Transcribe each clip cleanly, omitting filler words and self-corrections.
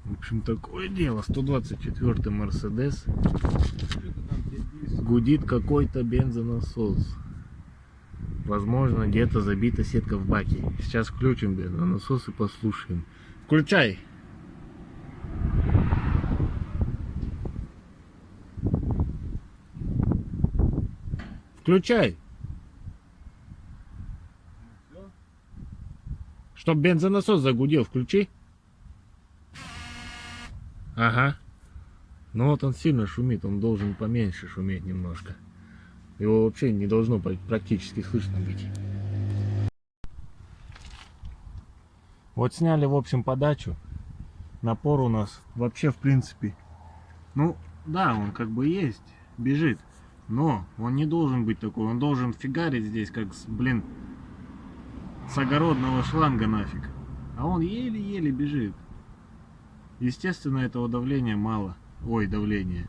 В общем, такое дело. 124-й Мерседес. Гудит какой-то бензонасос. Возможно, где-то забита сетка в баке. Сейчас включим бензонасос и послушаем. Включай! Включай! Чтоб бензонасос загудел, включи. Ага. Ну вот он сильно шумит, он должен поменьше шуметь немножко. Его вообще не должно практически слышно быть. Вот сняли, в общем, подачу. Напор у нас вообще, в принципе, ну да, он как бы есть, бежит. Но он не должен быть такой, он должен фигарить здесь, как, блин, с огородного шланга нафиг. А он еле-еле бежит. Естественно, этого давления мало. Ой, давление.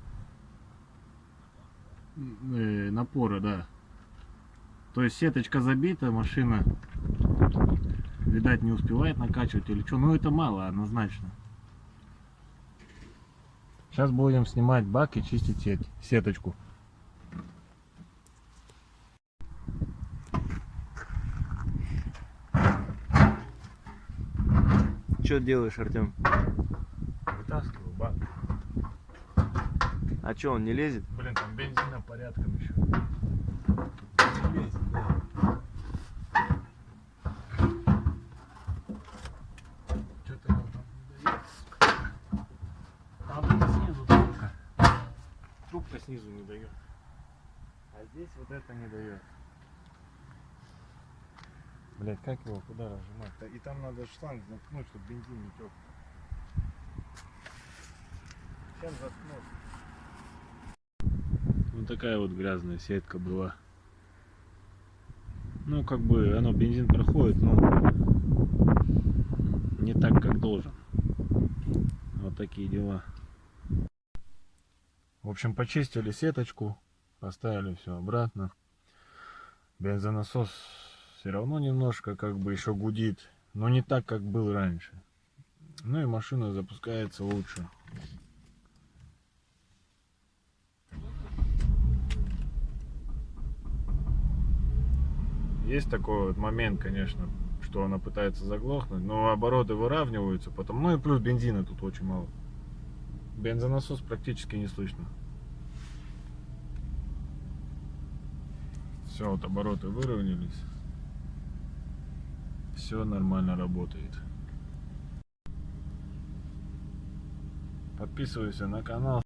Напора, да. То есть сеточка забита, машина, видать, не успевает накачивать или что. Но это мало, однозначно. Сейчас будем снимать бак и чистить сеточку. Что делаешь, Артем? Вытаскиваю бак. А что, он не лезет? Блин, там бензина порядком еще. Что-то он там не дает. Там снизу трубка. Трубка снизу не дает. А здесь вот это не дает. Блять, как его куда разжимать? И там надо шланг заткнуть, чтобы бензин не тек. Чем заткнуть? Вот такая вот грязная сетка была. Ну, как бы, оно, бензин проходит, но не так, как должен. Вот такие дела. В общем, почистили сеточку, поставили все обратно. Бензонасос все равно немножко как бы еще гудит, но не так, как был раньше. Ну и машина запускается лучше. Есть такой вот момент, конечно, что она пытается заглохнуть, но обороты выравниваются потом. Ну и плюс бензина тут очень мало. Бензонасос практически не слышно. Все, вот обороты выровнялись. Все нормально работает. Подписывайся на канал.